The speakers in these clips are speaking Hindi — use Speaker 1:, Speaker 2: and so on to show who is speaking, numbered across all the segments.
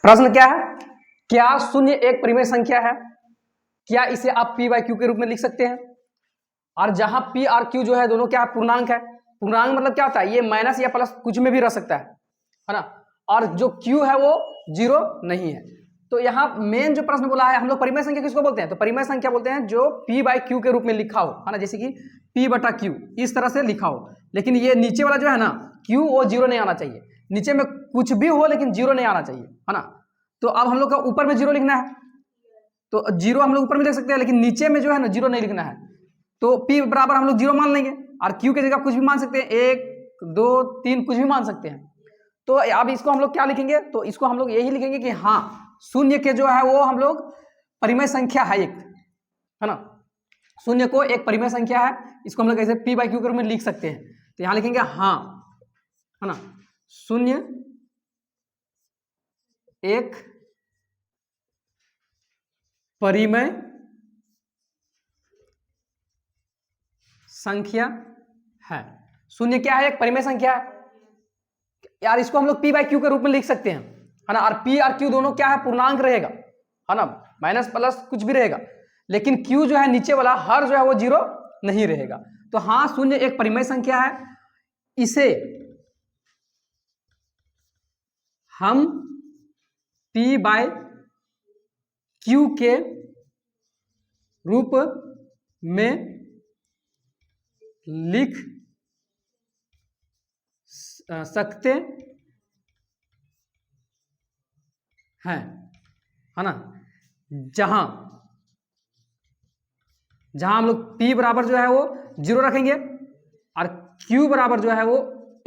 Speaker 1: प्रश्न क्या है, क्या शून्य एक परिमेय संख्या है? क्या इसे आप p बाई क्यू के रूप में लिख सकते हैं? और जहां p और q जो है दोनों क्या पूर्णांक है। पूर्णांक मतलब क्या होता है, ये माइनस या प्लस कुछ में भी रह सकता है ना। और जो q है वो 0 नहीं है। तो यहाँ मेन जो प्रश्न बोला है, हम लोग परिमेय संख्या किसको बोलते हैं? तो परिमेय संख्या बोलते हैं जो p बाई क्यू के रूप में लिखा हो, है ना। जैसे कि p बटा q इस तरह से लिखा हो, लेकिन ये नीचे वाला जो है ना q वो 0 नहीं आना चाहिए। नीचे में कुछ भी हो लेकिन 0 नहीं आना चाहिए, है ना। तो अब हम लोग का ऊपर में 0 लिखना है, तो 0 हम लोग ऊपर में लिख सकते हैं, लेकिन नीचे में जो है ना 0 नहीं लिखना है। तो p बराबर हम लोग 0 मान लेंगे, और q की जगह कुछ भी मान सकते हैं, 1 2 3 कुछ भी मान सकते हैं। तो अब इसको हम लोग क्या लिखेंगे? तो इसको हम लोग यही लिखेंगे कि हाँ शून्य के जो है वो हम लोग परिमेय संख्या है एक, है ना। शून्य को एक परिमेय संख्या है, इसको हम लोग ऐसे p बाई क्यू के रूप में लिख सकते हैं। तो यहां लिखेंगे हाँ, है ना, शून्य एक परिमेय संख्या है। शून्य क्या है? एक परिमेय संख्या है यार। इसको हम लोग p बाई क्यू के रूप में लिख सकते हैं, है ना। और p और q दोनों क्या है? पूर्णांक रहेगा, है ना, माइनस प्लस कुछ भी रहेगा, लेकिन q जो है नीचे वाला हर जो है वो 0 नहीं रहेगा। तो हाँ शून्य एक परिमेय संख्या है, इसे हम p बाई क्यू के रूप में लिख सकते हैं, है ना। जहां हम लोग p बराबर जो है वो 0 रखेंगे, और q बराबर जो है वो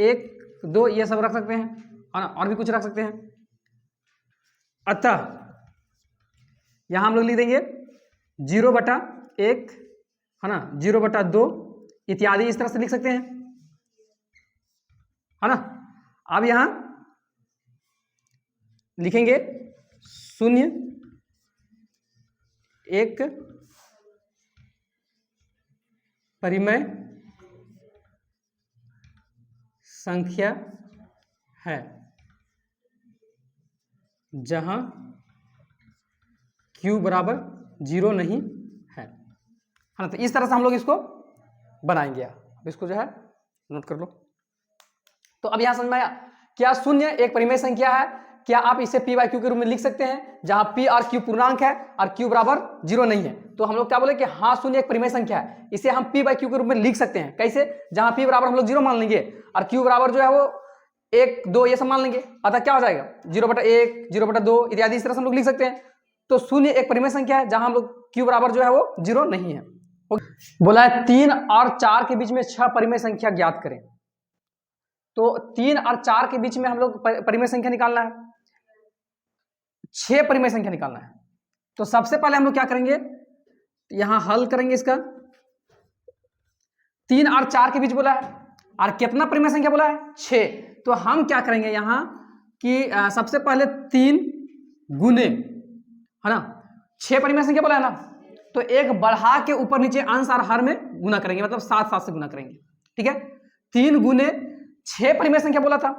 Speaker 1: 1 2 ये सब रख सकते हैं, है ना, और भी कुछ रख सकते हैं। अतः यहां हम लोग लिख देंगे 0/1, है ना, 0/2 इत्यादि इस तरह से लिख सकते हैं, है ना। अब यहां लिखेंगे शून्य एक परिमेय संख्या है जहां q बराबर 0 नहीं है, ना। तो इस तरह से हम लोग इसको बनाएंगे। अब इसको जो है नोट कर लो। तो अब यहां समझ में आया, क्या शून्य एक परिमेय संख्या है? क्या आप इसे p बाई क्यू के रूप में लिख सकते हैं जहां p और q पूर्णांक है और q बराबर 0 नहीं है? तो हम लोग क्या बोले कि हाँ शून्य एक परिमेय संख्या है, इसे हम p बाई क्यू के रूप में लिख सकते हैं। कैसे? जहां p बराबर हम लोग 0 मान लेंगे और q बराबर जो है वो 1 2 ये सब मान लेंगे, अतः क्या हो जाएगा 0/1 0/2 इत्यादि इस तरह से हम लोग लिख सकते हैं। तो शून्य एक परिमेय संख्या है जहां हम लोग q बराबर जो है वो 0 नहीं है। बोला है 3 और 4 के बीच में 6 परिमेय संख्या ज्ञात करें। तो 3 और 4 के बीच में हम लोग परिमेय संख्या निकालना है, 6 परिमेय संख्या निकालना है। तो सबसे पहले हम लोग क्या करेंगे, यहां हल करेंगे इसका। 3 और 4 के बीच बोला है, और कितना परिमेय संख्या बोला है? 6। तो हम क्या करेंगे यहां कि सबसे पहले 3 गुने, है ना, 6 परिमेय संख्या बोला है ना, तो एक बढ़ा के ऊपर नीचे अंश और हर में गुना करेंगे, मतलब 7 से गुना करेंगे, ठीक है। 3 गुने 6 परिमेय संख्या बोला था,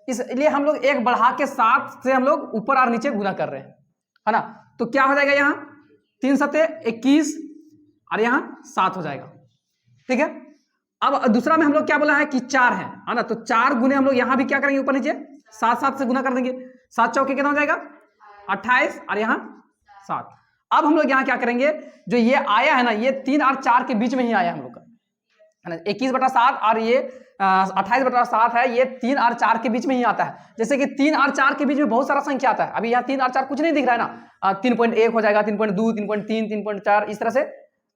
Speaker 1: इसलिए हम लोग एक बढ़ा के 7 से हम लोग ऊपर और नीचे गुना कर रहे हैं, है ना। तो क्या हो जाएगा यहाँ 3 सते 21 और यहाँ 7 हो जाएगा, ठीक है। अब दूसरा में हम लोग क्या बोला है कि 4 है ना। तो 4 गुने हम लोग यहाँ भी क्या करेंगे, ऊपर नीचे 7 से गुना कर देंगे। 7 चौके कितना हो जाएगा 28 और यहाँ 7। अब हम लोग यहाँ क्या करेंगे, जो ये आया है ना, ये 3 और 4 के बीच में ही आया हम लोग का, है ना। 21/7 और ये 28/7 है, ये 3 और 4 के बीच में ही आता है। जैसे कि 3 और 4 के बीच में बहुत सारा संख्या आता है, अभी यहाँ 3 और 4 कुछ नहीं दिख रहा है ना, 3.1 हो जाएगा, 3.2 3.3 3.4 इस तरह से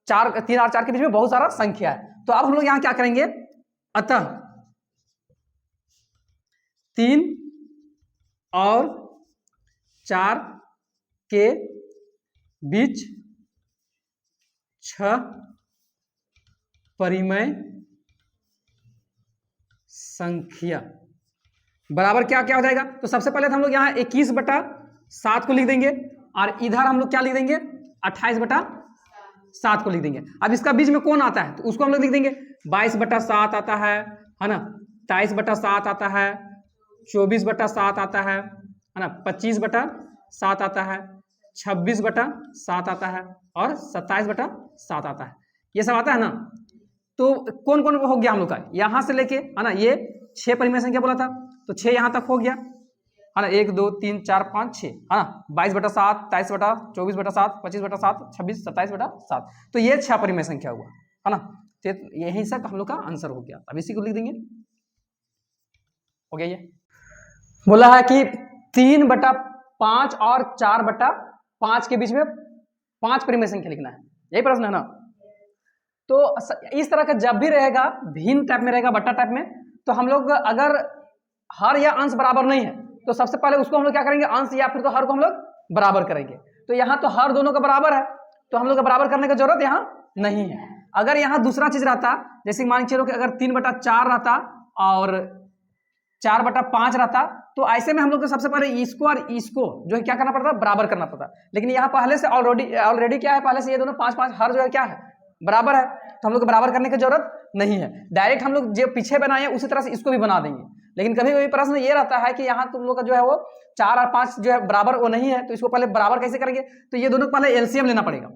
Speaker 1: 3 और 4 के बीच में बहुत सारा संख्या है। तो अब हम लोग यहाँ क्या करेंगे, अतः 3 और 4 के बीच 6 परिमेय संख्या बराबर क्या क्या हो जाएगा। तो सबसे पहले तो हम लोग यहाँ 21/7 को लिख देंगे, और इधर हम लोग क्या लिख देंगे 28/7 को लिख देंगे। अब इसका बीच में कौन आता है तो उसको हम लोग लिख देंगे 22/7 आता है ना, 23/7 आता है, 24/7 आता है, है ना, 25/7 आता है, 26/7 आता है और 27/7 आता है, ये सब आता है ना। तो कौन कौन हो गया हम लोग का, यहां से लेके, है ना, ये 6 परिमेय संख्या बोला था, तो 6 यहां तक हो गया, है ना, 1 2 3 4 5 6, है ना, 22/7, 23/7, 24/7, 26, 27/7, तो ये 6 परिमेय संख्या हुआ, है ना। तो यही सब हम लोग का आंसर हो गया। अब इसी को लिख देंगे, हो गया। ये बोला है कि 3/5 और 4/5 के बीच में 5 परिमेय संख्या लिखना है, यही प्रश्न है ना। तो इस तरह का जब भी रहेगा, भिन्न टाइप में रहेगा, बट्टा टाइप में, तो हम लोग अगर हर या अंश बराबर नहीं है तो सबसे पहले उसको हम लोग क्या करेंगे, अंश या फिर तो हर को हम लोग बराबर करेंगे। तो यहाँ तो हर दोनों का बराबर है, तो हम लोग का बराबर करने की जरूरत यहाँ नहीं है। अगर यहाँ दूसरा चीज रहता, जैसे मान के चलो कि अगर 3/4 रहता और 4/5 रहता, तो ऐसे में हम लोग को सबसे पहले इसको और इसको जो है क्या करना पड़ता, बराबर करना पड़ता। लेकिन यहाँ पहले से ऑलरेडी क्या है, पहले से ये दोनों 5-5 हर जो है क्या है, बराबर है, तो हम लोग को बराबर करने की जरूरत नहीं है। डायरेक्ट हम लोग जो पीछे बनाए उसी तरह से इसको भी बना देंगे। लेकिन कभी कभी प्रश्न ये रहता है कि यहाँ तुम लोग का जो है वो 4 और 5 जो है बराबर वो नहीं है, तो इसको पहले बराबर कैसे करेंगे, तो ये दोनों पहले एलसीएम लेना पड़ेगा,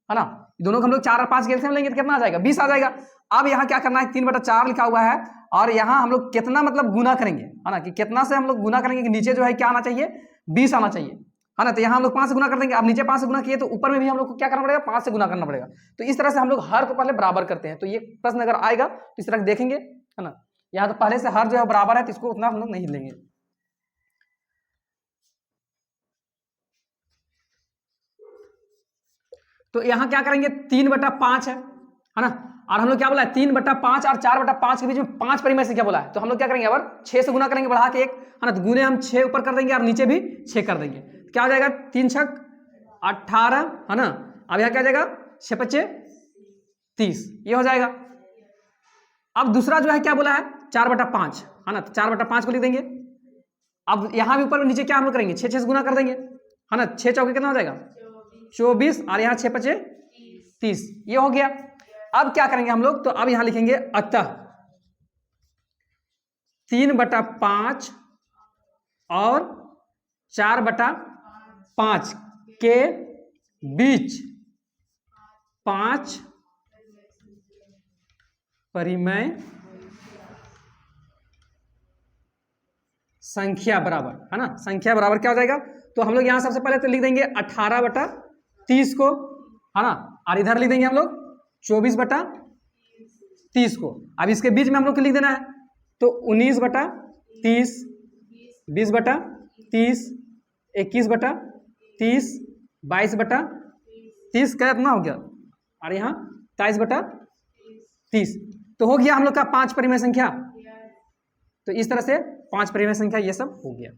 Speaker 1: है ना। दोनों को हम लोग 4 और 5 के एलसीएम लेंगे तो कितना आ जाएगा, 20 आ जाएगा। अब यहाँ क्या करना है, 3/4 लिखा हुआ है और यहाँ हम लोग कितना मतलब गुना करेंगे, है ना, कि कितना से हम लोग गुना करेंगे कि नीचे जो है क्या आना चाहिए, 20 आना चाहिए, है ना। तो यहाँ हम लोग 5 से गुना कर देंगे। अब नीचे 5 से गुना किए तो ऊपर में भी हम लोग को क्या करना पड़ेगा, 5 से गुना करना पड़ेगा। तो इस तरह से हम लोग हर को पहले बराबर करते हैं। तो ये प्रश्न अगर आएगा तो इस तरह देखेंगे, है ना। यहाँ तो पहले से हर जो है बराबर है, तो इसको उतना हम लोग नहीं लेंगे। तो यहाँ क्या करेंगे, 3/5 है ना, और हम लोग क्या बोला है, 3/5 और 4/5 के बीच में 5 परिमेय संख्या बोला है। तो हम लोग क्या करेंगे, अब 6 से गुना करेंगे बढ़ा के 1, है ना, तो गुने हम 6 ऊपर कर देंगे और नीचे भी 6 कर देंगे। क्या हो जाएगा, 3 6 18, है ना। अब यहाँ क्या हो जाएगा, 6 5 30, ये हो जाएगा। अब दूसरा जो है क्या बोला है, 4/5, है ना, तो 4/5 को लिख देंगे। अब यहाँ भी ऊपर नीचे क्या हम लोग करेंगे, 6 से गुना कर देंगे, है ना, 6 चौके कितना हो जाएगा, 24, और यहाँ 6 5 30, ये हो गया। अब क्या करेंगे हम लोग, तो अब यहाँ लिखेंगे अतः 3/5 और 4/5 के बीच 5 परिमेय संख्या बराबर, है ना। संख्या बराबर क्या हो जाएगा, तो हम लोग यहां सबसे पहले तो लिख देंगे 18/30 को, है ना, और इधर लिख देंगे हम लोग 24/30 को। अब इसके बीच में हम लोग को लिख देना है, तो 19/30, 20/30, 21/30, 22/30 का इतना हो गया, और यहाँ 23/30, तो हो गया हम लोग का 5 परिमेय संख्या। तो इस तरह से 5 परिमेय संख्या ये सब हो गया।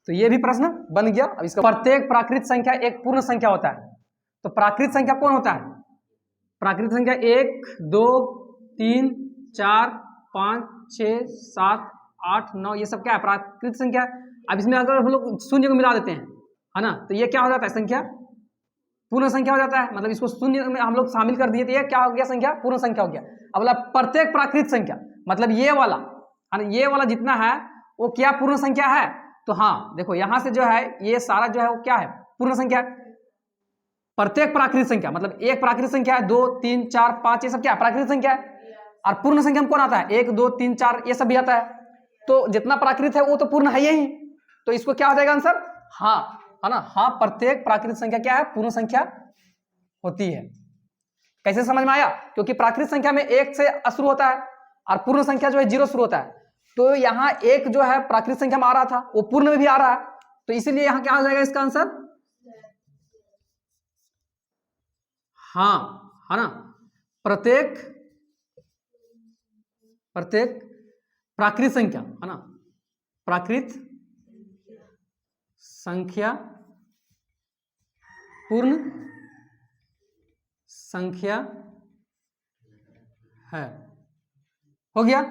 Speaker 1: तो ये भी प्रश्न बन गया। अब इसका प्रत्येक प्राकृत संख्या एक पूर्ण संख्या होता है। तो प्राकृत संख्या कौन होता है, प्राकृत संख्या 1 2 3 4 5 6 7 8 9, ये सब क्या है, प्राकृत संख्या। अब इसमें अगर हम लोग शून्य को मिला देते हैं, है ना, तो ये क्या हो जाता है, संख्या पूर्ण संख्या हो जाता है। मतलब इसको शून्य में हम लोग शामिल कर दिए तो ये क्या हो गया, संख्या पूर्ण संख्या हो गया। अब बोला प्रत्येक प्राकृत संख्या, मतलब ये वाला, है ना, ये वाला जितना है वो क्या पूर्ण संख्या है। तो हाँ देखो यहां से जो है ये सारा जो है वो क्या है, पूर्ण संख्या। प्रत्येक प्राकृत संख्या मतलब एक प्राकृत संख्या है, 2 3 4 5, ये सब क्या प्राकृत संख्या है। और पूर्ण संख्या में कौन आता है, 1 2 3 4, ये सब भी आता है। तो जितना प्राकृत है वो तो पूर्ण है यही, तो इसको क्या हो जाएगा आंसर, हाँ, है ना। हाँ, प्रत्येक प्राकृत संख्या क्या है, पूर्ण संख्या होती है। कैसे समझ में आया, क्योंकि प्राकृत संख्या में 1 से शुरू होता है और पूर्ण संख्या जो है 0 शुरू होता है। तो यहाँ 1 जो है प्राकृत संख्या में आ रहा था वो पूर्ण में भी आ रहा है, तो इसीलिए यहाँ क्या आ जाएगा इसका आंसर, हाँ, है ना। प्रत्येक प्राकृत संख्या, है ना, प्राकृत संख्या पूर्ण संख्या है, हो गया।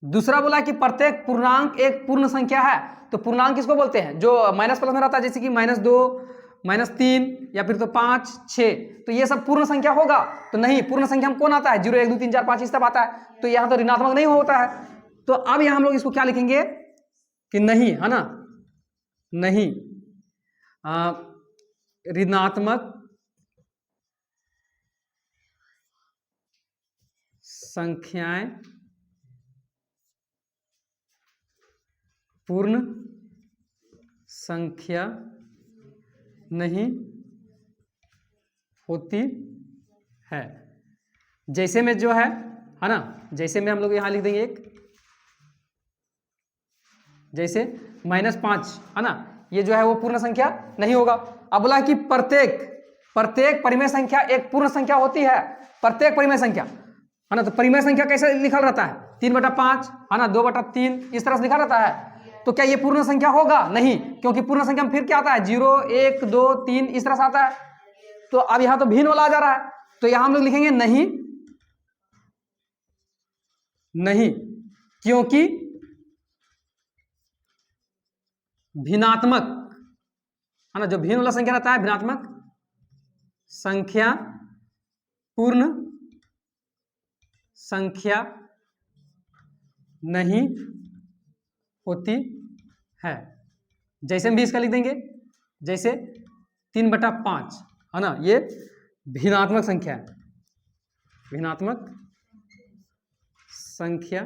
Speaker 1: दूसरा बोला कि प्रत्येक पूर्णांक एक पूर्ण संख्या है। तो पूर्णांक किसको बोलते हैं, जो माइनस प्लस में रहता है, जैसे कि -2 -3 या फिर तो 5 6, तो ये सब पूर्ण संख्या होगा। तो नहीं, पूर्ण संख्या में कौन आता है, 0 1 2 3 4 5 इस सब आता है। तो यहाँ तो ऋणात्मक नहीं होता है, तो अब यहां हम लोग इसको क्या लिखेंगे कि नहीं, है ना, नहीं ऋणात्मक संख्याएं पूर्ण संख्या नहीं होती है। जैसे में जो है ना, जैसे में हम लोग यहां लिख देंगे एक, जैसे -5 है ना, ये जो है वो पूर्ण संख्या नहीं होगा। अब बोला कि प्रत्येक परिमेय संख्या एक पूर्ण संख्या होती है, प्रत्येक परिमेय संख्या, है ना। तो परिमेय संख्या कैसे लिखा रहता है, 3/5 है ना, 2/3 इस तरह से लिखा रहता है। तो क्या ये पूर्ण संख्या होगा? नहीं, क्योंकि पूर्ण संख्या में फिर क्या आता है, 0 1 2 3 इस तरह से आता है। तो अब यहां तो भिन्न वाला आ जा रहा है, तो यहां हम लोग लिखेंगे नहीं, नहीं, क्योंकि भिन्नात्मक, है ना, जो भिन्न वाला संख्या रहता है, भिन्नात्मक संख्या पूर्ण संख्या नहीं होती है। जैसे हम भी इसका लिख देंगे, जैसे 3/5 है ना, ये भिन्नात्मक संख्या है, भिन्नात्मक संख्या